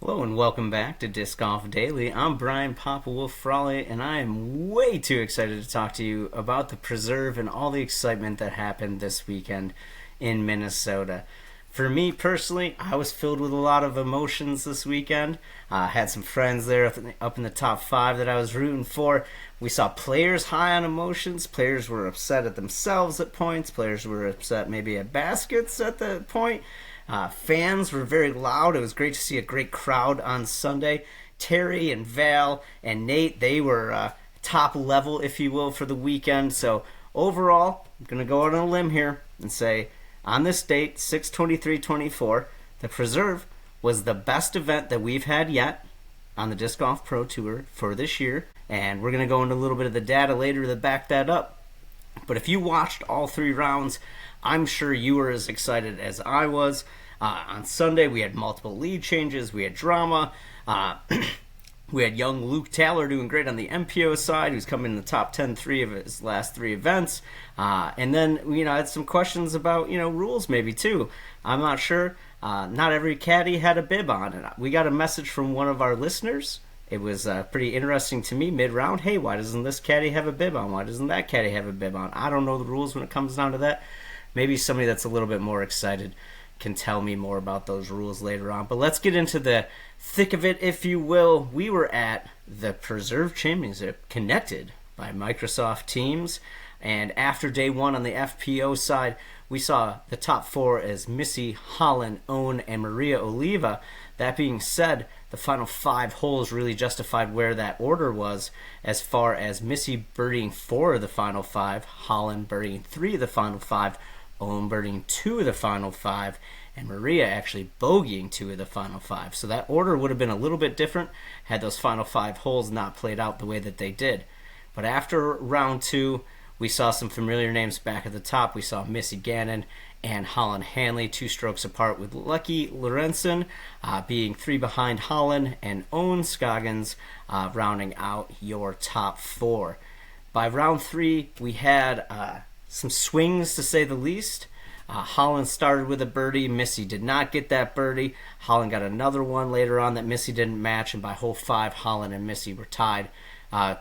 Hello and welcome back to Disc Golf Daily. I'm Brian Papa Wolf Frawley, and I am way too excited to talk to you about the Preserve and all the excitement that happened this weekend in Minnesota. For me personally, I was filled with a lot of emotions this weekend. I had some friends there up in the top five that I was rooting for. We saw players high on emotions. Players were upset at themselves at points. Players were upset maybe at baskets at the point. Fans were very loud. It was great to see a great crowd on Sunday. Terry and Val and Nate, they were top level, if you will, for the weekend. So overall, I'm going to go out on a limb here and say, on this date, 6/23/24, the Preserve was the best event that we've had yet on the Disc Golf Pro Tour for this year. And we're going to go into a little bit of the data later to back that up. But if you watched all three rounds, I'm sure you were as excited as I was. On Sunday, we had multiple lead changes. We had drama. We had young Luke Taylor doing great on the MPO side, who's coming in the top 10-3 of his last three events. And then, I had some questions about, rules maybe too. I'm not sure. Not every caddy had a bib on. And we got a message from one of our listeners. It was pretty interesting to me mid-round. Hey, why doesn't this caddy have a bib on? Why doesn't that caddy have a bib on? I don't know the rules when it comes down to that. Maybe somebody that's a little bit more excited can tell me more about those rules later on. But let's get into the thick of it, if you will. We were at the Preserve Championship connected by Microsoft Teams. And after day one on the FPO side, we saw the top four as Missy, Holland, Owen, and Maria Oliva. That being said, the final five holes really justified where that order was, as far as Missy birdieing 4 of the final 5, Holland birdieing 3 of the final 5, Owen birdieing 2 of the final 5, and Maria actually bogeying 2 of the final 5. So that order would have been a little bit different had those final 5 holes not played out the way that they did. But after round 2, we saw some familiar names back at the top. We saw Missy Gannon and Holland Hanley 2 strokes apart, with Lucky Lorenzen being 3 behind Holland, and Owen Scoggins rounding out your top 4. By round 3, we had some swings, to say the least. Holland started with a birdie. Missy did not get that birdie. Holland got another one later on that Missy didn't match, and by hole 5, Holland and Missy were tied.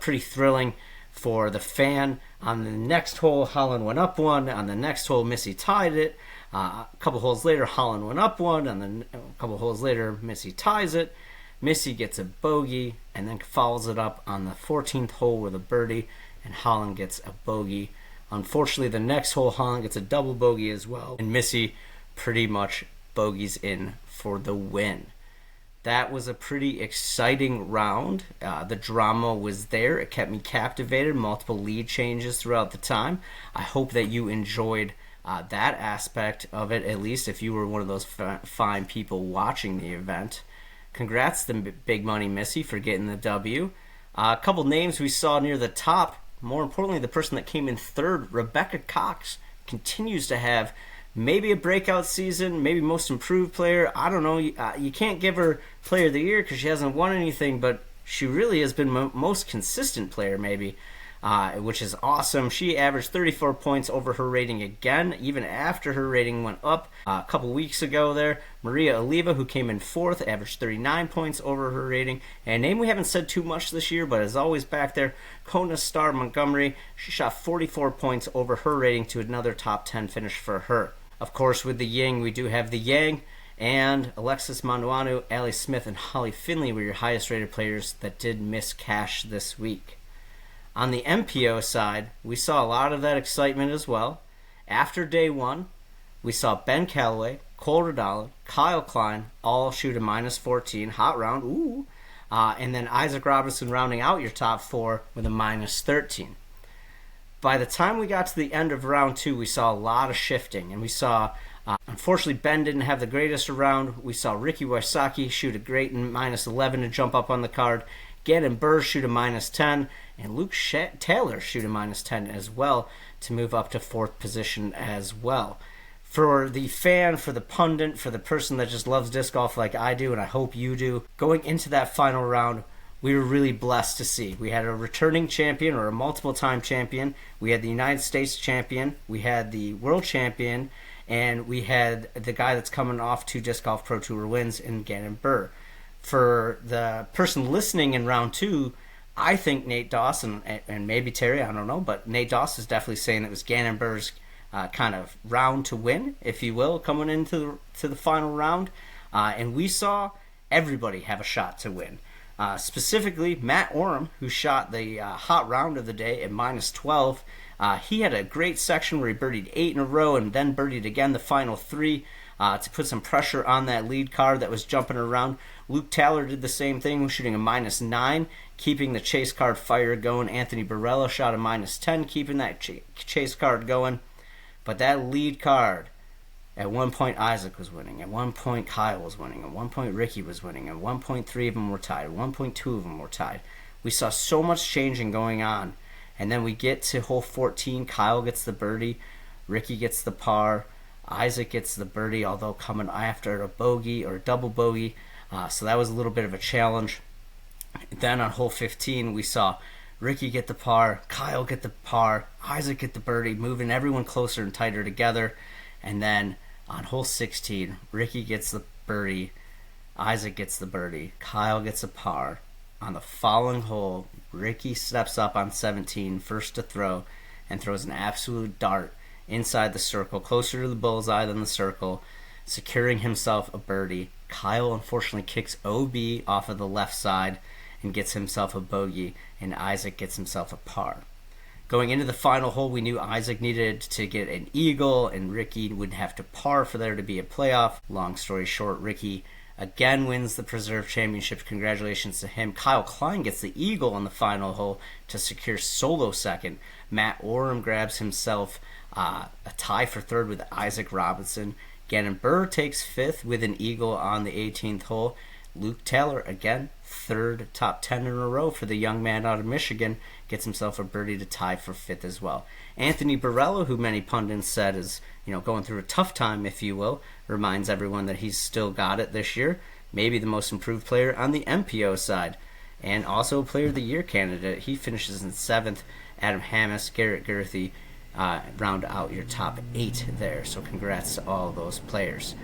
Pretty thrilling for the fan. On the next hole, Holland went up one. On the next hole, Missy tied it. A couple holes later, Holland went up one. And then a couple holes later, Missy ties it. Missy gets a bogey and then follows it up on the 14th hole with a birdie, and Holland gets a bogey. Unfortunately, the next hole, Holland gets a double bogey as well, and Missy pretty much bogeys in for the win. That was a pretty exciting round. The drama was there. It kept me captivated. Multiple lead changes throughout the time. I hope that you enjoyed that aspect of it, at least if you were one of those fine people watching the event. Congrats to Big Money Missy for getting the W. A couple names we saw near the top. More importantly, the person that came in third, Rebecca Cox, continues to have maybe a breakout season, maybe most improved player. I don't know. You can't give her player of the year because she hasn't won anything, but she really has been most consistent player maybe, which is awesome. She averaged 34 points over her rating again, even after her rating went up a couple weeks ago there. Maria Oliva, who came in fourth, averaged 39 points over her rating. And a name we haven't said too much this year, but is always back there, Kona Star Montgomery. She shot 44 points over her rating to another top 10 finish for her. Of course, with the Ying, we do have the Yang, and Alexis Manuanu, Allie Smith, and Holly Finley were your highest rated players that did miss cash this week. On the MPO side, we saw a lot of that excitement as well. After day one, we saw Ben Callaway, Cole Redalen, Kyle Klein all shoot a minus 14. Hot round, ooh. And then Isaac Robinson rounding out your top 4 with a minus 13. By the time we got to the end of round 2, we saw a lot of shifting. And we saw, unfortunately, Ben didn't have the greatest round. We saw Ricky Wysocki shoot a great minus 11 to jump up on the card. Gannon Burr shoot a minus 10. And Luke Taylor shoot a minus 10 as well to move up to 4th position as well. For the fan, for the pundit, for the person that just loves disc golf like I do, and I hope you do, going into that final round, we were really blessed to see. We had a returning champion or a multiple-time champion. We had the United States champion. We had the world champion. And we had the guy that's coming off 2 Disc Golf Pro Tour wins in Gannon Burr. For the person listening in round 2, I think Nate Dawson, and maybe Terry, I don't know, but Nate Dawson is definitely saying it was Gannon Burr's kind of round to win, if you will, coming into the final round. And we saw everybody have a shot to win. Specifically, Matt Oram, who shot the hot round of the day at -12. He had a great section where he birdied 8 in a row and then birdied again the final 3 to put some pressure on that lead car that was jumping around. Luke Taylor did the same thing, shooting a -9, keeping the chase card fire going. Anthony Barella shot a -10, keeping that chase card going. But that lead card, at one point Isaac was winning, at one point Kyle was winning, at one point Ricky was winning, at one point 3 of them were tied, at one point 2 of them were tied. We saw so much changing going on. And then we get to hole 14, Kyle gets the birdie, Ricky gets the par, Isaac gets the birdie, although coming after a bogey or a double bogey. So that was a little bit of a challenge. Then on hole 15, we saw Ricky get the par, Kyle get the par, Isaac get the birdie, moving everyone closer and tighter together. And then on hole 16, Ricky gets the birdie, Isaac gets the birdie, Kyle gets a par. On the following hole, Ricky steps up on 17, first to throw, and throws an absolute dart inside the circle, closer to the bullseye than the circle, securing himself a birdie. Kyle unfortunately kicks OB off of the left side and gets himself a bogey, and Isaac gets himself a par. Going into the final hole, we knew Isaac needed to get an eagle, and Ricky would have to par for there to be a playoff. Long story short, Ricky again wins the Preserve Championship. Congratulations to him. Kyle Klein gets the eagle on the final hole to secure solo second. Matt Oram grabs himself a tie for third with Isaac Robinson. Gannon Burr takes fifth with an eagle on the 18th hole. Luke Taylor, again, third top 10 in a row for the young man out of Michigan, gets himself a birdie to tie for fifth as well. Anthony Barella, who many pundits said is going through a tough time, if you will, reminds everyone that he's still got it this year. Maybe the most improved player on the MPO side, and also a Player of the Year candidate. He finishes in seventh. Adam Hammis, Garrett Gerthy round out your top 8 there. So congrats to all those players.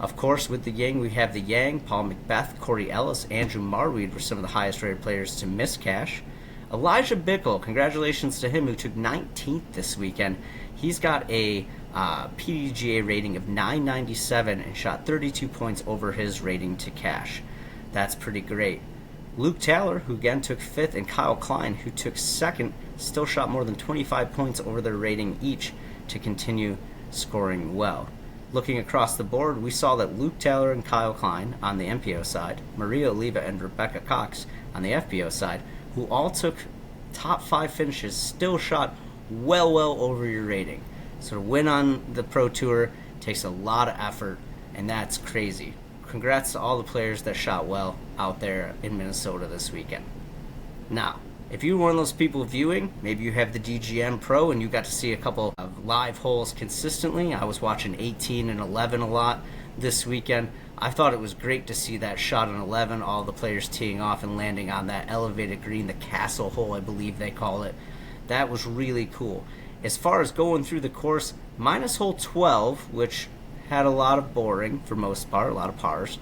Of course, with the Yang, we have the Yang, Paul McBeth, Corey Ellis, Andrew Marweed were some of the highest rated players to miss cash. Elijah Bickle, congratulations to him, who took 19th this weekend. He's got a PDGA rating of 997 and shot 32 points over his rating to cash. That's pretty great. Luke Taylor, who again took 5th, and Kyle Klein, who took 2nd, still shot more than 25 points over their rating each to continue scoring well. Looking across the board, we saw that Luke Taylor and Kyle Klein on the MPO side, Maria Oliva and Rebecca Cox on the FPO side, who all took top 5 finishes, still shot well over your rating. So to win on the Pro Tour takes a lot of effort, and that's crazy. Congrats to all the players that shot well out there in Minnesota this weekend. Now, if you're one of those people viewing, maybe you have the DGM Pro and you got to see a couple of live holes consistently. I was watching 18 and 11 a lot this weekend. I thought it was great to see that shot on 11, all the players teeing off and landing on that elevated green, the castle hole, I believe they call it. That was really cool. As far as going through the course, minus hole 12, which had a lot of boring for most part, a lot of pars,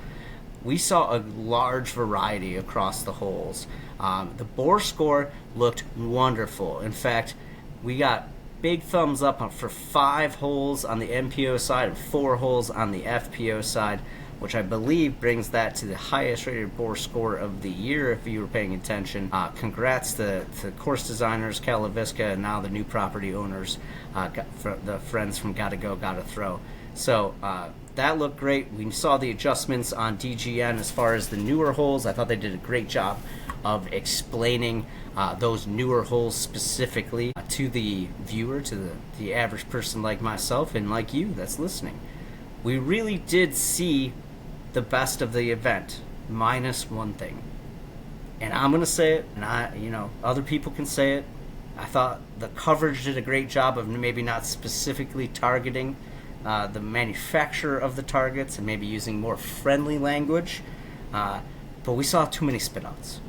we saw a large variety across the holes. The bore score looked wonderful. In fact, we got big thumbs up for 5 holes on the MPO side and 4 holes on the FPO side, which I believe brings that to the highest rated bore score of the year if you were paying attention. Congrats to course designers, Cal LaVisca, and now the new property owners, the friends from Gotta Go, Gotta Throw. So that looked great. We saw the adjustments on DGN as far as the newer holes. I thought they did a great job of explaining those newer holes specifically to the viewer, to the average person like myself and like you that's listening. We really did see the best of the event, minus one thing. And I'm going to say it, and other people can say it. I thought the coverage did a great job of maybe not specifically targeting the manufacturer of the targets and maybe using more friendly language. But we saw too many spin-outs.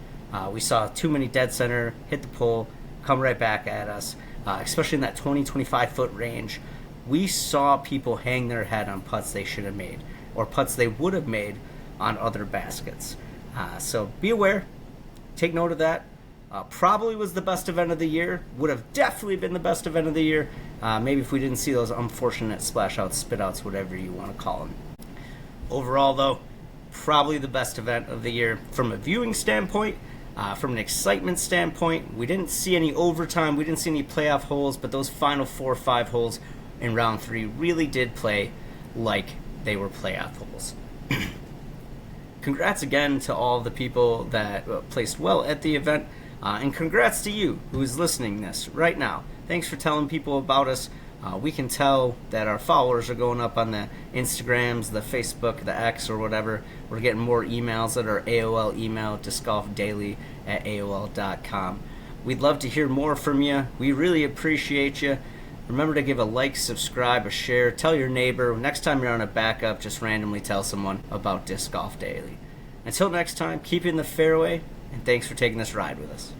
We saw too many dead center, hit the pole, come right back at us, especially in that 20-25 foot range. We saw people hang their head on putts they should have made, or putts they would have made, on other baskets. So be aware, take note of that. Probably was the best event of the year, would have definitely been the best event of the year, maybe if we didn't see those unfortunate splash outs, spit outs, whatever you want to call them. Overall though, probably the best event of the year from a viewing standpoint. From an excitement standpoint, we didn't see any overtime, we didn't see any playoff holes, but those final 4 or 5 holes in round 3 really did play like they were playoff holes. Congrats again to all the people that placed well at the event, and congrats to you who is listening this right now. Thanks for telling people about us. We can tell that our followers are going up on the Instagrams, the Facebook, the X, or whatever. We're getting more emails at our AOL email, discgolfdaily@aol.com. We'd love to hear more from you. We really appreciate you. Remember to give a like, subscribe, a share, tell your neighbor. Next time you're on a backup, just randomly tell someone about Disc Golf Daily. Until next time, keep in the fairway, and thanks for taking this ride with us.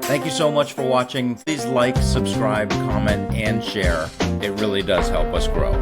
Thank you so much for watching. Please like, subscribe, comment, and share. It really does help us grow.